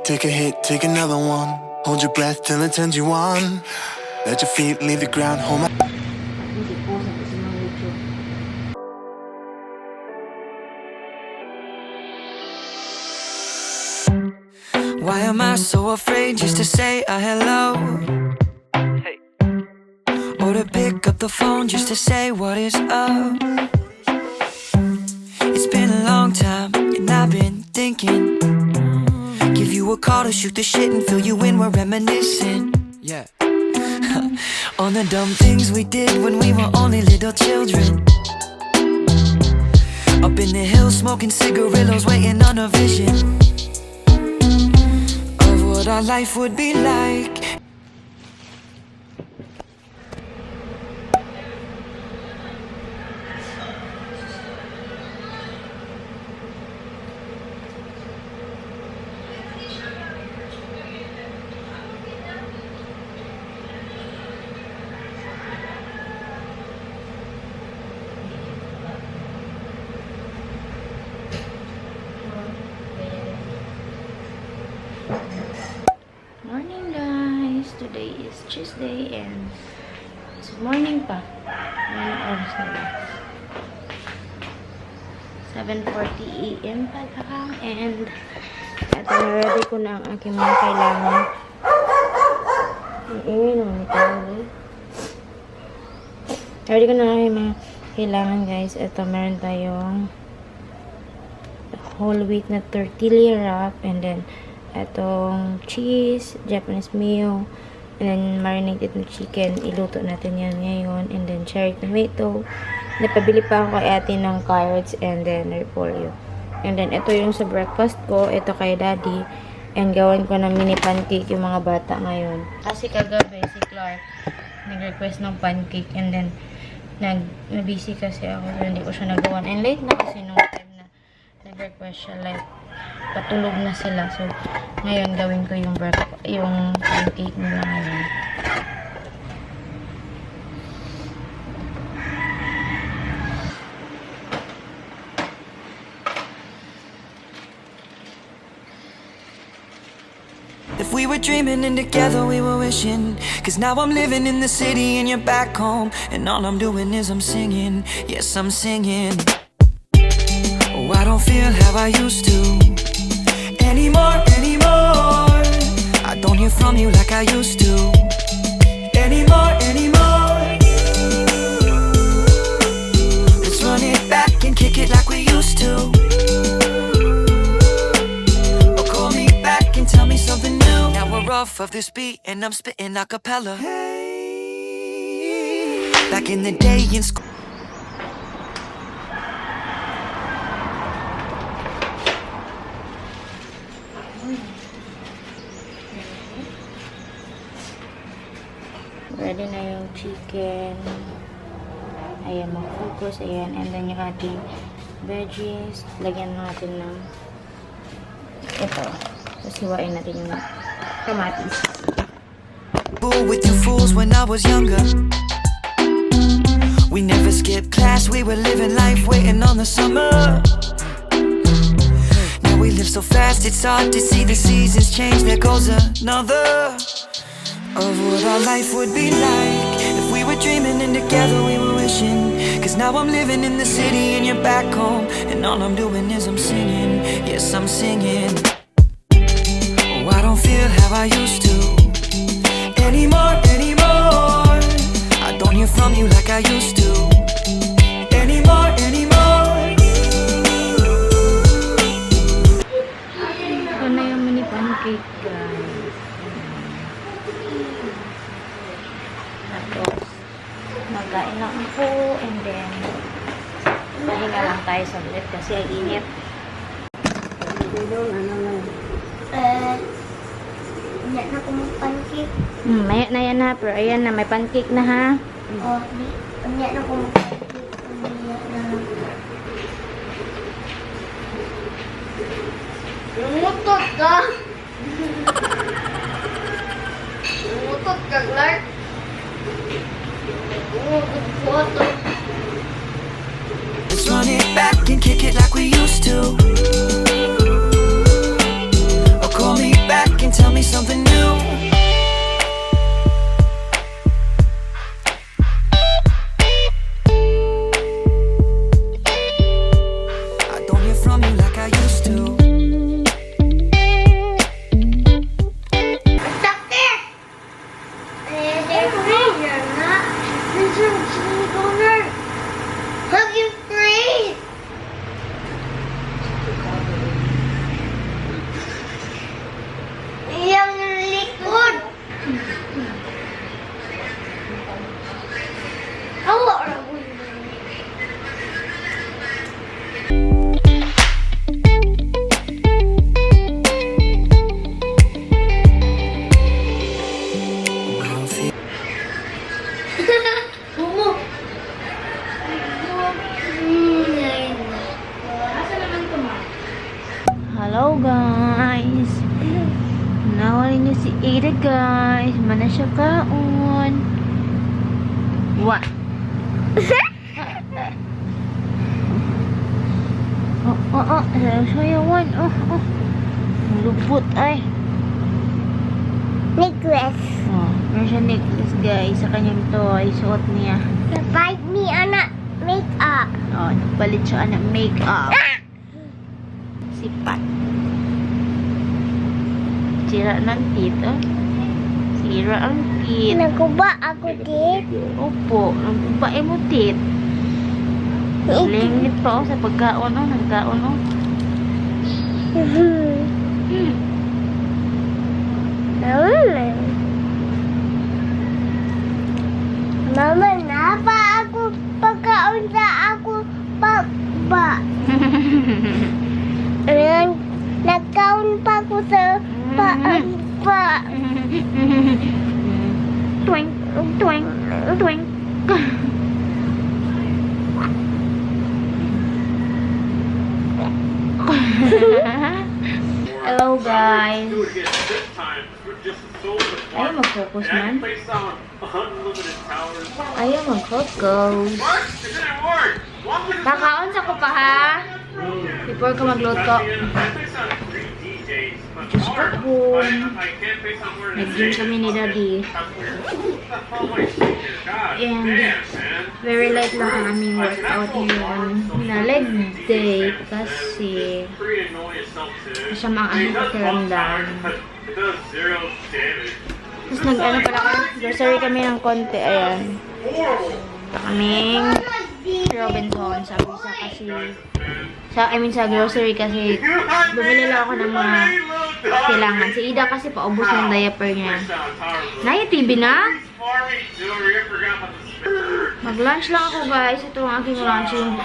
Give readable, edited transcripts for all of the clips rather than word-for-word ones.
Take a hit, take another one. Hold your breath till it turns you on. Let your feet leave the ground, hold my... Why am I so afraid just to say a hello? Hey. Or to pick up the phone just to say what is up? It's been a long time and I've been thinking, give you a call to shoot the shit and fill you in, we're reminiscing. Yeah. On the dumb things we did when we were only little children. Up in the hills smoking cigarillos, waiting on a vision of what our life would be like. Morning guys, today is Tuesday and it's morning pa. Anong oras na ba? 7:40 AM pa lang, and ito na-ready ko na ang aking mga kailangan. Ang ingay naman ito. Ready ko na ang aking mga kailangan guys. Ito meron tayong whole wheat na tortilla wrap, and then etong cheese, Japanese mayo, and then marinated na chicken. Iluto natin yan ngayon. And then cherry tomato. Napabili pa ako kay ate ng carrots and then repolyo. And then ito yung sa breakfast ko. Ito kay daddy. And gawin ko ng mini pancake yung mga bata ngayon. Kasi kagabi si Clark nag-request ng pancake, and then na-busy kasi ako, so hindi ko siya nagawa. And late na kasi nung time na nag-request siya, like patulog na sila. So ngayon gawin ko yung pancake nila ngayon. If we were dreaming and together we were wishing, cause now I'm living in the city and you're back home, and all I'm doing is I'm singing, yes I'm singing. Oh, I don't feel how I used to anymore. I don't hear from you like I used to anymore. Let's run it back and kick it like we used to. Or call me back and tell me something new. Now we're off of this beat and I'm spitting a cappella. Back in the day in school. Ready na yung chicken. Ayan, mag-focus. Ayan, and then yung ating veggies. Lagyan natin ng ito. Tapos hiwain natin yung kamatis. With you fools when I was younger, we never skipped class, we were living life waiting on the summer. Now we live so fast, it's hard to see the seasons change. There goes another of what our life would be like if we were dreaming and together we were wishing. Cause now I'm living in the city and you're back home, and all I'm doing is I'm singing, yes I'm singing. Oh, I don't feel how I used to anymore. I don't hear from you like I used to anymore. Ito na yung mini pancake guys. Tapos magkain lang po, and then pahinga lang tayo saglit kasi ay init. Hindi na akong pancake. Maya na yan ha, pero ayan na, may pancake na ha. O, hindi na akong pancake. Hindi na. Lumutot ka! Lumutot ka, Clark! Lumutot we used to. Or call me back and tell me something new. I don't hear from you like I used to. Sakit! Hug your face! Yang likod! Awa ra ko. Momo! Hello guys! Nawalin niyo si Ada guys. Mana siya kaon? What? Sayawan. Lupot ay. Necklace. Meron siya necklace guys. Sa kanyang toy. Suot niya. Revive me, anak. Makeup. Nagpalit siya ng makeup. Sipat. Sira ng teeth, Sira ang teeth. Naguba ako, dit. Opo, nagbabae mo teeth. Lingit pa sa pagkaon, nagkaon, Mama, napa ako pagkaon sa ako papa. Nagkaon pa ako sa pa. Twink, twink, twink. Hello guys. Ayaw mag-focus man. Ayaw mag-focus. Kakaon sa ko pa ha. Before ka magluto. Diyos ko po. Nag-gym kami ni Daddy. And very light lang ang aming workout ngayon. Na leg day kasi masama ang aming pakiramdam. Tapos nag-ano pala kami, grocery kami ng konti, ayan. Kaming Robinson, sabi sa kasi, sa grocery kasi, bumili lang ako ng mga kailangan. Si Ida kasi paubos ng diaper niya. Naya TV na? Mag-lunch lang ako guys. Ito ang aking lunch. Yung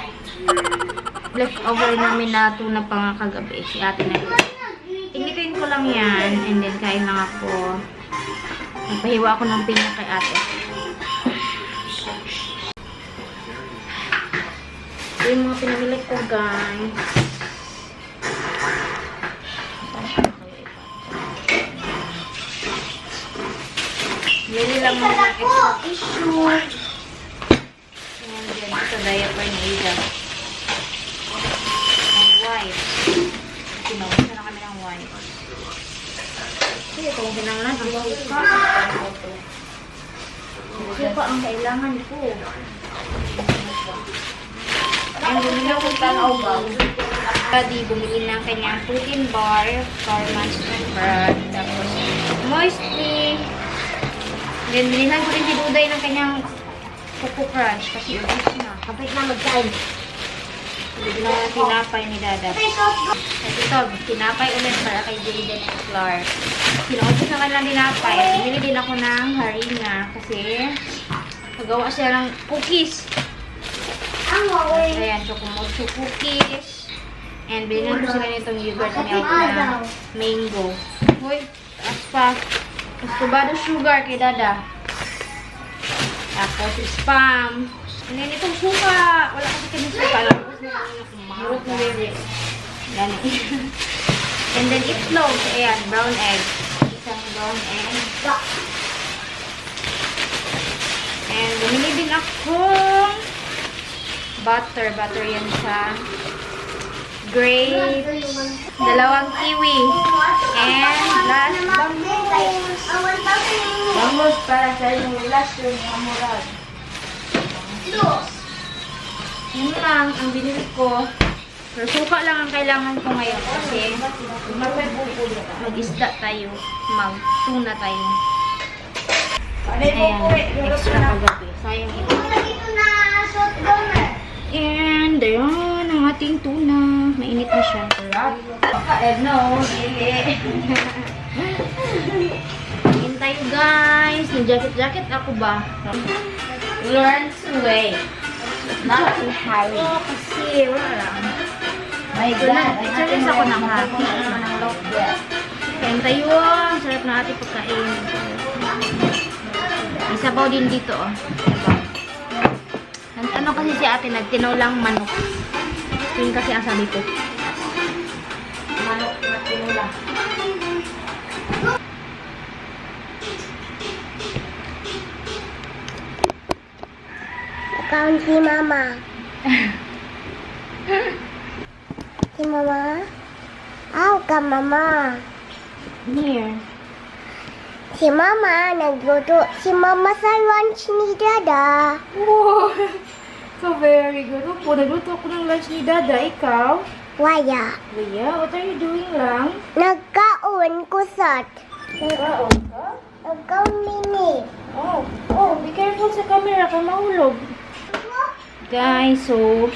leftover namin na tuna pa nga kagabi. Si ate na yun. Initin ko lang yan. And then kain lang ako. Nagpahiwa ako ng pinya kay ate. Ito yung mga pinamili ko guys. Bili lang mo ng extra tissue. And then ito diaper ni Ida. And wipes. Pinawisa na kami ng wipes. Kasi itong pinanglan, ang suka. Suka ang kailangan ko. And bumili ako tanaw ba? Daddy, bumili ng kanyang protein bar, Carman's bread, tapos moistly. Then, binilhan ko rin si Duday ng kanyang Coco Crunch kasi ubus na. Kapit na magkain. Bigla na tinapay ni Dada. At ito, tinapay ulit para kay Jayden at Clark. Sinuubos na kanilang tinapay. Bumili din ako ng harina kasi pagawa siya ng cookies. Ayan, chocomocho cookies. And binilhan ko sila nitong yogurt milk na mango. Uy, taas pa. Estubado sugar kay Dada. Tapos spam. And then itong suka. Wala kasi kami suka. Marot na bebe. Gani. And then itlog. Ayan, brown egg. Isang brown egg. And bumili din akong butter. Butter yan sa grapes, dalawang kiwi, and last bangus para sa inyong relasyon amorad. Yun lang ang binili ko. Pero suka lang ang kailangan ko ngayon kasi mag-isda tayo, mag-tuna tayo. Ayan, extra kagabi. Sayang ito. And ayan, ang ating tuna. Mainit na siya. No, really. Ayan tayo guys. Nag-jacket ako ba? Learn to wait. Not to hurry. Kasi wala lang. My God. Serious ako ng hati. Ayan tayo. Ang sarap na ating pagkain. Isabaw din dito. Ano kasi si ate, nagtinolang manok. Yun kasi ang sabi ko. Manok na tinola. Account si Mama. Si Mama? Aw ka, Mama. Here. Si Mama nagluto. Si Mama sa lunch ni Dada. Wow! So very good. Opo, nagluto ako ng lunch ni Dada. Ikaw? Waya. Kuya, what are you doing lang? Nagkaon ko sat. Nagkaon ka? Nagkaon mini. Oh, be careful sa camera kung mahulog. Guys, so,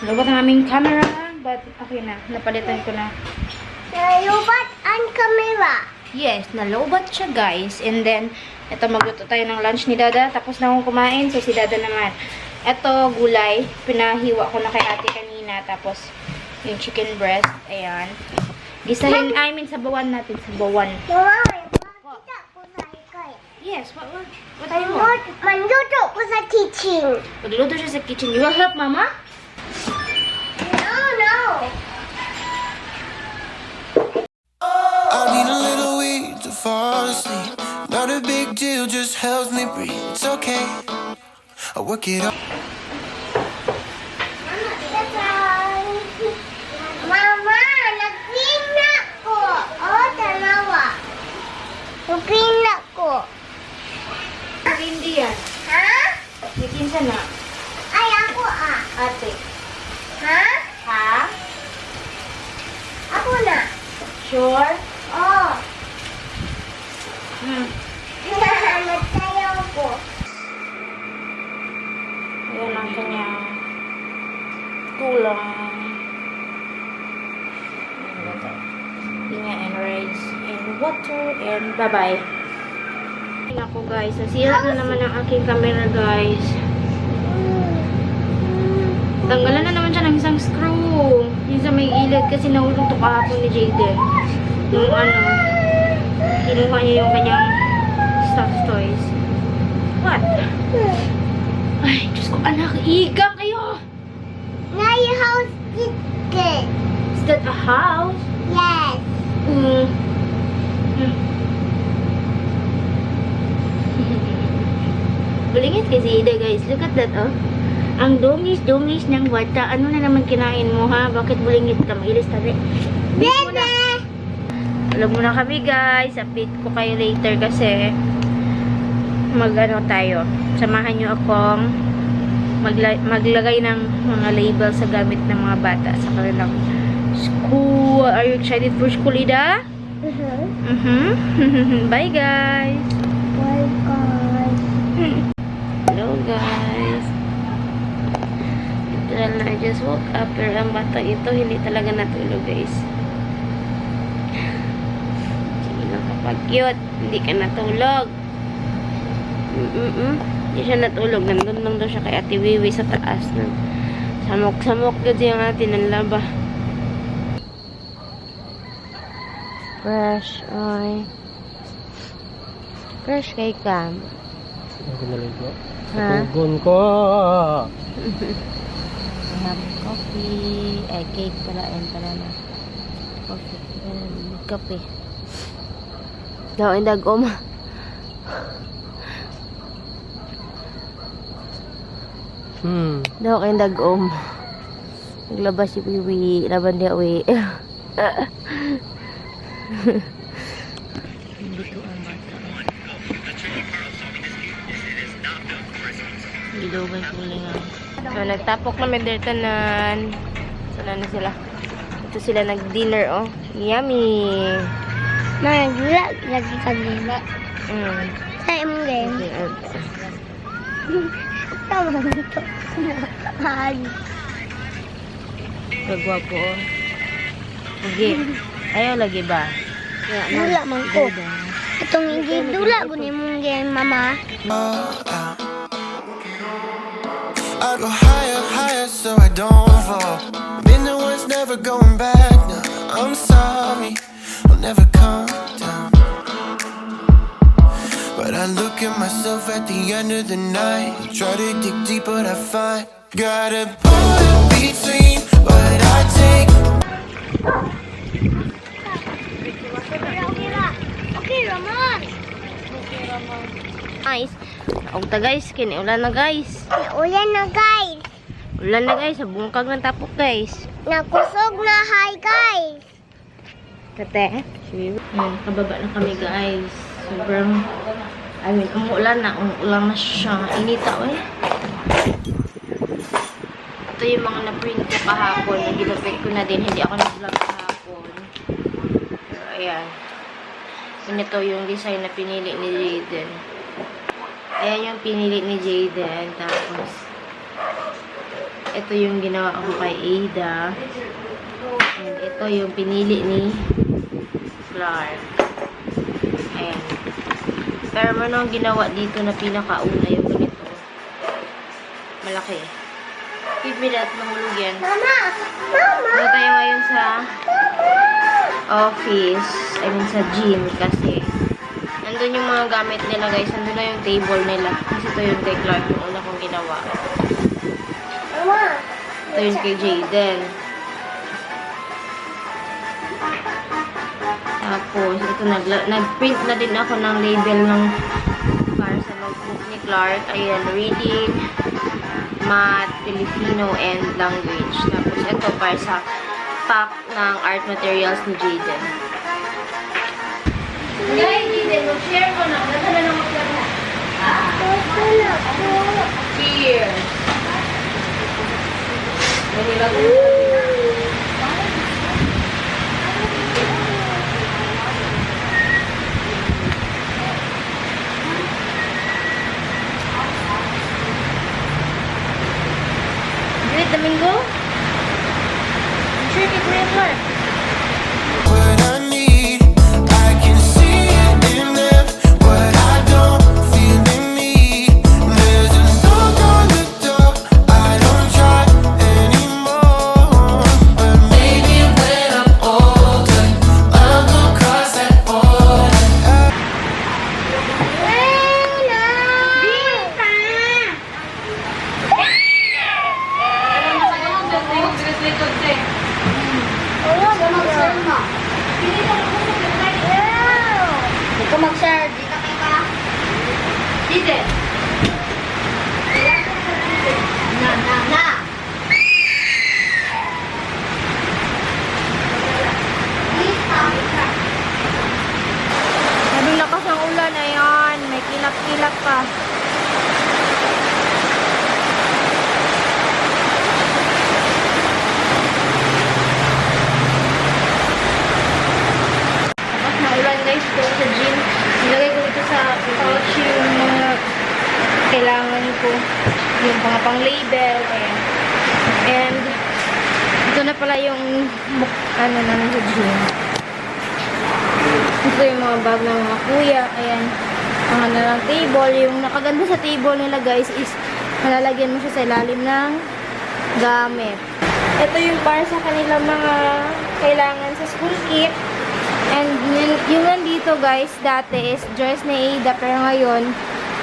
nalubat ang aming camera. But, okay na. Napalitan ko na. Nalubat ang camera. Yes, nalobat siya guys. And then, ito magluto tayo ng lunch ni Dada. Tapos na akong kumain. So, si Dada naman. Ito, gulay. Pinahiwa ko na kay ate kanina. Tapos, yung chicken breast. Ayan. Gisahin, sabawan natin. Sabawan. Mama, makita ko sa ikay. Yes, what are you want? Manluto ko sa kitchen. Magluluto siya sa kitchen. You will help, Mama? No. I need a little weed to fall asleep. Not a big deal, just helps me breathe. It's okay. I work it up. Mama, nag-clean na ko. Oh, dalawa. Nag-clean na ko. Hindi yan. Ha? Ikinsa na. Ay, ako ah. Ate. Ha? Ha? Ako na. Sure? Oh. Nagtayaw ko. Ayan ang kanyang tulang. Tinga and rice and water and bye-bye. Ako guys, nasira na naman ang aking camera guys. Tanggalan na naman siya ng isang screw. Yung sa may ilid kasi nahulog to kahapon ni Jayden. Yung kinuha niya yung kanyang stuffed toys. What? Ay, Diyos ko anak, iga kayo! My house is good. Is that a house? Yes. Bulingit kasi Ida guys. Look at that oh. Ang dungis-dungis ng bata. Ano na naman kinain mo ha? Bakit bulingit ka? Mailis tabi. Bebe! Tulog muna kami guys. Update ko kayo later kasi mag-ano tayo. Samahan nyo akong maglagay ng mga label sa gamit ng mga bata sa kanilang school. Are you excited for school, Ida? Bye guys! Bye guys. Hello guys! Literal na I just woke up pero ang bata ito hindi talaga natulog guys. Sige lang kapag cute, hindi ka natulog. Hindi siya natulog. Nandun lang daw siya kay Ate Wiwi sa taas. Samok-samok yun siya nga tinanlaba. Fresh, oy. Fresh kay Cam. Ang kinaligo. Ha? Tugon ko! I have coffee. Ay, cake pala. Ayan pala na. Coffee. Kape. Daw, indag oma. Daw, kayong dag-om. Naglabas si Wiwi. Laban dia, Wi. Dito ang bata. Gilugan sila nga. So, nagtapok na medaltanan. Sana na sila. Ito sila nag-dinner, oh. Yummy! Nagla lagi kanila. Sa imong game. Tama nito. Ay. Kagwapo, oh. Sige. Ayaw lagi ba? Dula man ko. Itong hindi dula ko ni mong game, mama. I go higher, higher so I don't fall. Been the ones never going back. No, I'm sorry, I'll never come down. But I look at myself at the end of the night. Try to dig deep, but I find gotta put in between what I take. Okay, Ramon. Nice. Naugta guys, kiniulan na guys. Ulan na, guys. Ulan na guys, sa bungkag ng tapok guys. Nakusog na, hi, guys. Kate, kababa na kami guys. Sobrang, umuulan na siya. Inita, eh. Ito yung mga na-print ko kahapon. Ginapit ko na din, hindi ako nag-vlog kahapon. Pero ayan. Ito yung design na pinili ni Jayden. Ayan yung pinili ni Jayden. Tapos, ito yung ginawa ko kay Ada. And ito yung pinili ni Clark. Ayan. Pero manong ginawa dito na pinakauna yung ganito. Malaki. Give me that, mahulog yan. Mama! Mama! Dito tayo ngayon sa office. I mean sa gym kasi nandun yung mga gamit nila guys. Nandun na yung table nila. Kasi ito yung kay Clark yung una kong ginawa. Mama! Ito yung kay Jayden. Tapos, ito nag-print na din ako ng label ng para sa notebook ni Clark. Ayan, reading, math, Filipino, and language. Tapos, ito para sa pack ng art materials ni Jayden. Guys, Jayden, mag-share ko na. Nadala na mag-share na. Cheers! Manila ko. Great Domingo? I'm sure you can work. What I need, I can see it in them. What I don't feel in me, there's a knock on the door. I don't try anymore. But maybe when I'm older, I'll go cross that border. Hindi ko mag-share. Dito kayo ka. Dito. Na. Sabi lakas ng ulan, ayan. May kilap-kilap pa. Tapos na ulan guys ko sa gym. Nilagay ko ito sa pouch yung mga kailangan ko. Yung mga pang-label. Ayan. And ito na pala yung ano namin sa gym. Ito yung mga bag ng mga kuya. Ayan. Mga nalang table. Yung nakaganda sa table nila guys is malalagyan mo siya sa ilalim ng gamit. Ito yung para sa kanilang mga kailangan sa school kit. And yung nandito guys, dati is dress ni Ada. Pero ngayon,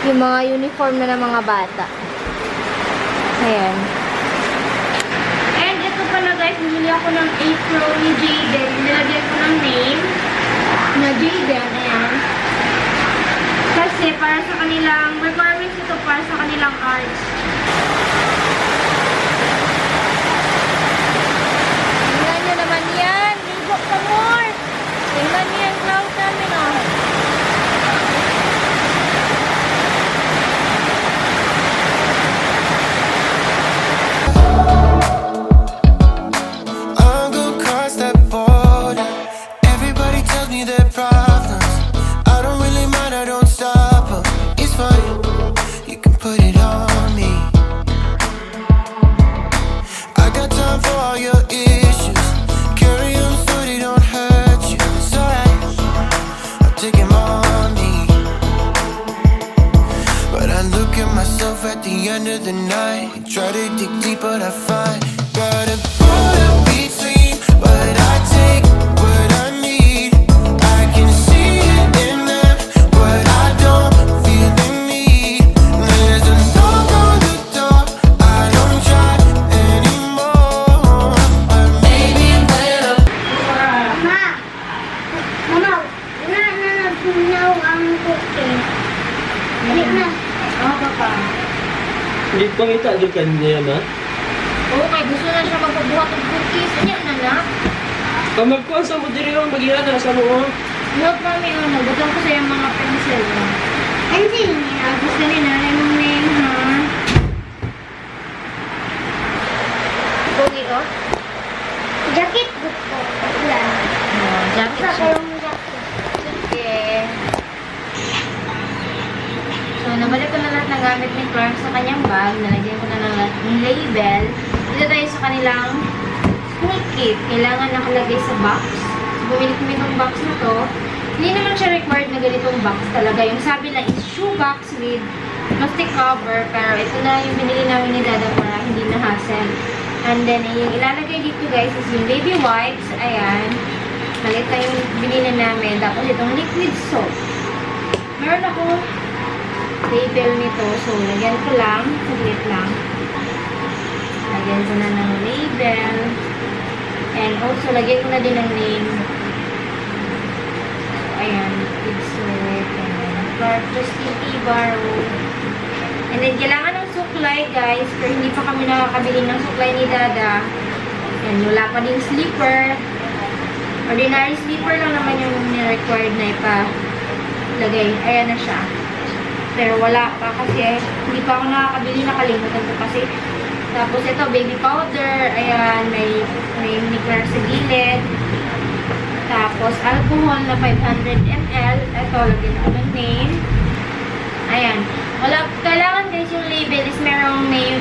yung mga uniform na ng mga bata. Ayan. And ito pala guys, nilili ako ng apron ni Jayden. Nilagyan ko ng name na Jayden. Ayan. Kasi para sa kanilang requirements ito para sa kanilang arts. put it on me. I got time for all your issues. Carry on so they don't hurt you. It's alright, I'll take them on me. But I look at myself at the end of the night and try to dig deep, but I find gotta put a between what I take, what I need. I can see it in them, what I don't feel in me. There's a knock on the door, I don't try anymore. But maybe when I'm Mama! Mama, wala na nagtunaw ang cookie. Balik na. Oo, papa. Hindi pangita doon kanina, ma? Oo, kay gusto na siya magpabuhat ng cookies. Ano yan, anak? Magkuhan sa mo diri ang magihan na sa mo. Look, mami, nagbutang ko sa yung mga pencil. Ano niya? Gusto ni nanay mong name, ha? Pogi, oh? Jacket book ko. Yan. Oh, jacket Sa siya. kayong jacket. Okay. So, nabalik ko na lahat ng gamit ni Clark sa kanyang bag. Nalagyan ko na ng lahat ng label. Dito tayo sa kanilang school kit. Kailangan nakalagay sa box. So, bumili kami itong box na to. Hindi naman siya required na ganitong box talaga. Yung sabi lang is shoe box with plastic cover. Pero ito na yung binili namin ni Dada para hindi na hassle. And then, yung ilalagay dito guys is yung baby wipes. Ayan. Malit na yung binili namin. Tapos itong liquid soap. Meron ako label nito. So, lagyan ko lang. Saglit lang. Lagyan ko na ng label. And also, lagyan ko na din ng name. So, ayan. Liquid soap. And Clark Justin Ibaro. And then, kailangan ng suklay, guys. Pero hindi pa kami nakakabili ng suklay ni Dada. Yan, wala pa din slipper. Ordinary slipper lang naman yung required na ipalagay. Ayan na siya. Pero wala pa kasi hindi pa ako nakakabili. Nakalimutan ko kasi. Tapos ito, baby powder. Ayan, may ni Clark sa gilid. Tapos, alcohol na 500 ml. Ito, lagyan ko ng name. Ayan. Wala, kailangan guys yung label is merong name,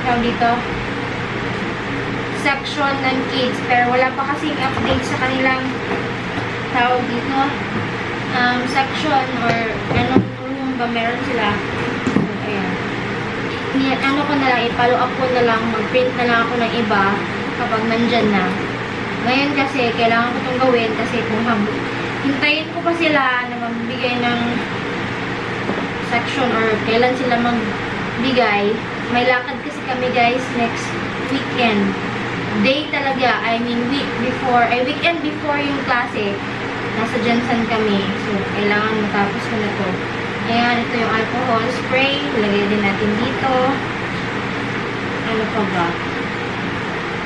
tawag dito, section ng kids. Pero wala pa kasing update sa kanilang, tawag dito, section or room ba meron sila. So, ayan. Ano ko na lang, i-follow up ko na lang, mag-print na lang ako ng iba kapag nandyan na. Ngayon kasi, kailangan ko itong gawin kasi kung hintayin ko pa sila na magbigay ng section or kailan sila magbigay. May lakad kasi kami guys next weekend. Day talaga, I mean weekend before yung klase. Nasa Jensen kami. So, kailangan matapos ko na to. Ayan, ito yung alcohol spray. Lagay din natin dito. Ano pa ba?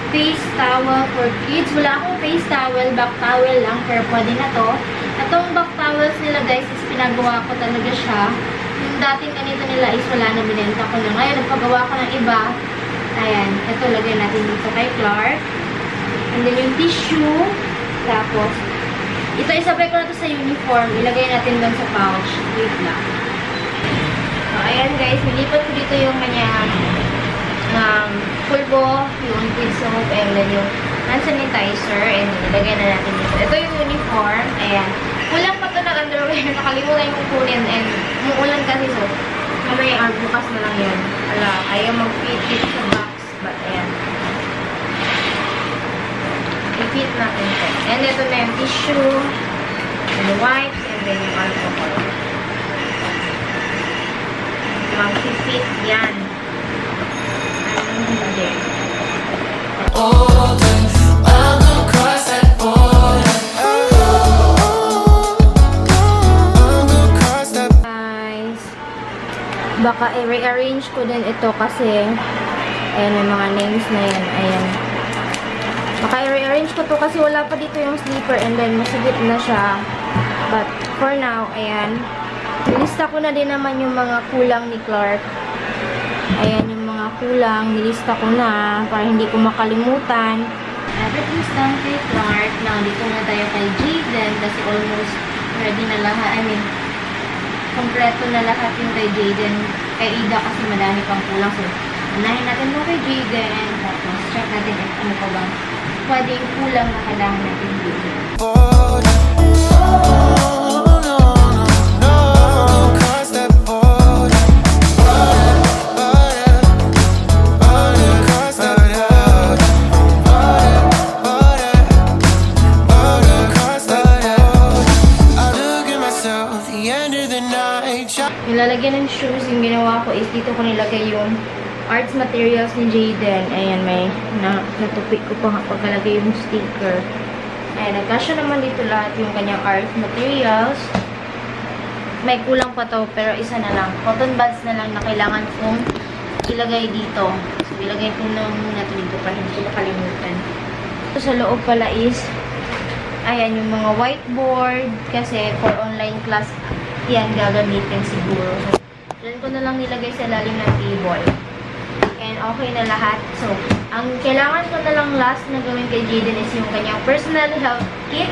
Face towel for kids. Wala akong face towel, back towel lang, pero pwede na to. Itong back towels nila guys is pinagawa ko talaga siya. Yung dating ganito nila is wala na, binenta ko na. Ngayon, nagpagawa ko ng iba. Ayan, ito lagay natin dito kay Clark. And then yung tissue. Tapos, ito isabay ko na to sa uniform. Ilagay natin doon sa pouch. Wait lang. So, ayan guys, nilipat ko dito yung kanyang pulbo, yung liquid soap, and then yung hand sanitizer, and nilagay na natin dito. Ito yung uniform, ayan. Kulang pa ito ng underwear, nakalimutan kong kunin, and umuulan kasi, so, mamaya bukas na lang yun. Ala, ayaw mag-fit sa box, but ayan. I-fit natin ito. And ito na yung tissue, and the wipes, and then yung alcohol. Mag-fit yan. I'll go cross that border. I'll go cross that. Guys, baka i-rearrange ko din ito kasi ayan, may mga names na yan. Ayan. Baka i-rearrange ko to kasi wala pa dito yung sleeper and then masigit na siya. But for now, ayan. Nilista ko na din naman yung mga kulang ni Clark. Ayan yung mga kulang. Nilista ko na para hindi ko makalimutan. Everything's done kay Clark. Now, dito na tayo kay Jayden kasi almost ready na lahat. I mean, kompleto na lahat yung kay Jayden. Kay Ida kasi madami pang kulang. So, unahin natin mo kay Jayden. Tapos, check natin if ano pa bang pwedeng kulang na kailangan natin dito. Yung lalagyan ng shoes, yung ginawa ko is dito ko nilagay yung arts materials ni Jayden. Ayan, may natupik ko pa pagkalagay yung sticker. Ayan, nagkasya naman dito lahat yung kanyang arts materials. May kulang pa to, pero isa na lang. Cotton buds na lang na kailangan kong ilagay dito. So, ilagay ko na muna ito dito para hindi ko makalimutan. So, sa loob pala is, ayan, yung mga whiteboard. Kasi for online class, yan gagamitin siguro. So, dyan ko na lang nilagay sa lalim ng table. And okay na lahat. So, ang kailangan ko na lang last na gawin kay Jayden is yung kanyang personal health kit,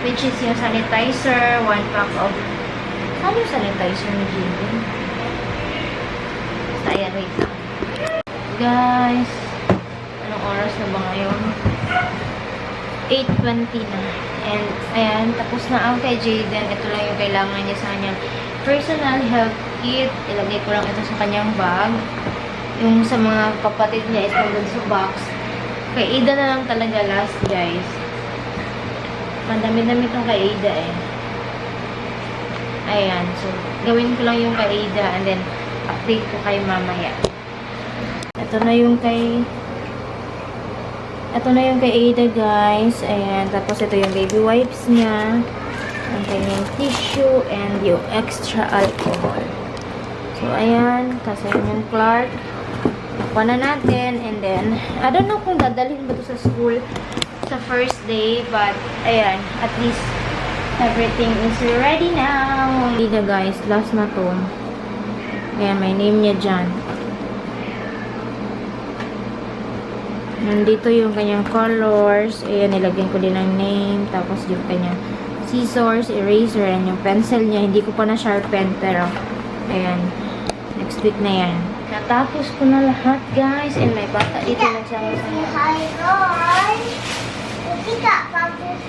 which is yung sanitizer, 1 pack of... Ano yung sanitizer ni Jayden? Basta, ayan, wait lang. Guys, anong oras na ba ngayon? 8:20 na. And, ayan, tapos na ang kay Jayden. Ito lang yung kailangan niya sa kanyang personal health kit. Ilagay ko lang ito sa kanyang bag. Yung sa mga kapatid niya is nandun sa box. Kay Ida na lang talaga last, guys. Mandami-dami itong kay Ida eh. Ayan, so, gawin ko lang yung kay Ida and then, update ko kay mamaya. Ito na yung kay Ada, guys. Ayan. Tapos, ito yung baby wipes niya. Ang kanyang tissue and yung extra alcohol. So, ayan. Kasi yung Clark. Nakuha na natin. And then, I don't know kung dadalhin ba ito sa school sa first day. But, ayan. At least, everything is ready now. Ada, guys. Last na to. Ayan. May name niya dyan. Nandito yung kanyang colors. Ayan, nilagyan ko din ng name. Tapos yung kanyang scissors, eraser, and yung pencil niya. Hindi ko pa na-sharpen, pero ayan. Next week na yan. Natapos ko na lahat, guys. And may bata dito nagsama-sama. Hi, guys! Hindi ka, tapos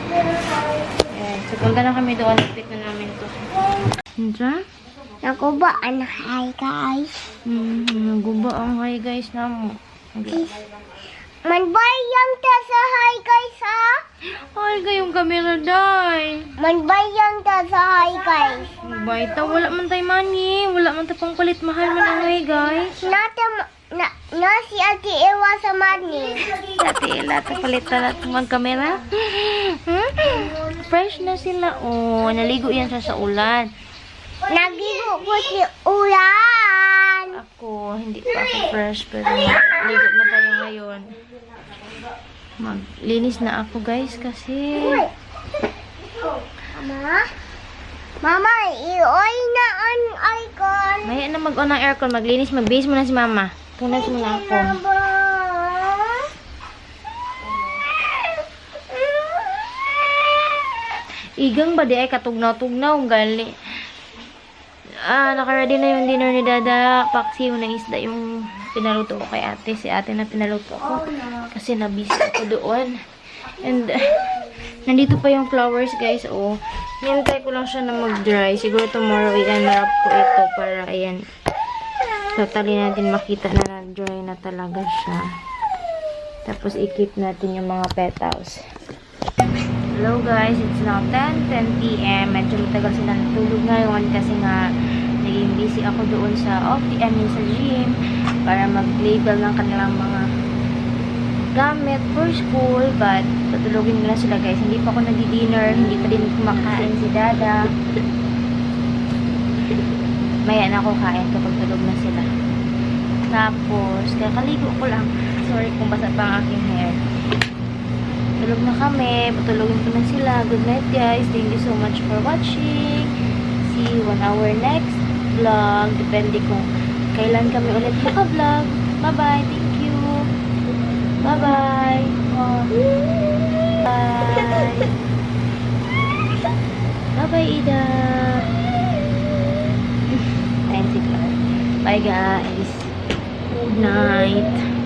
Ayan, so punta na kami doon. Nagpit na namin ito. Diyan? naguba ang hi, guys. Naguba ang hi, guys, na mo. Manbayang ta sa hi, guys, ha? Ay, kayong camera, day. Manbayang ta sa hi, guys. Baita, wala man tayo money. Wala man tayo pang palit. Mahal man ang hi, guys. Na si Ate Ewa sa money. Ate Ella, palit na natin mag-camera. Fresh na sila. Oh, naligo yan siya sa ulan. Nagigo po si Ulan. Ako, hindi pa ako fresh. Pero naligo na tayo ngayon. Maglinis na ako, guys, kasi... Mama, i-oy na ang icon. Maya na mag-on ang aircon. Maglinis, mag-base muna si mama. Punas muna ako. Igang ba di ay katugnaw-tugnaw. Gali. Naka-ready na yung dinner ni Dada. Paksiw na isda yung pinaluto ko kay ate. Si ate na pinaluto ko. Kasi nabisi ako doon. And, nandito pa yung flowers, guys. Oh. Hintay ko lang siya na mag-dry. Siguro tomorrow, i-unwrap ko ito para, ayan, totally natin makita na na-dry na talaga siya. Tapos, i-keep natin yung mga petals. Hello, guys. It's now 10 p.m. Medyo matagal sila natulog ngayon kasi nga, naging busy ako doon sa office, sa gym, para mag-label ng kanilang mga gamit for school, but tutulogin nila sila, guys. Hindi pa ako nag-dinner, hindi pa din kumakain si Dada. Maya na ako kain kapag tulog na sila. Tapos, kakaligo ko lang. Sorry kung basa pa ang aking hair. Tulog na kami, patulogin ko na sila. Good night, guys. Thank you so much for watching. See you on our next vlog. Depende kung kailan kami ulit maka-vlog. Bye-bye. Thank you. Bye-bye. Bye. Bye-bye, Ida. Bye guys. Good night.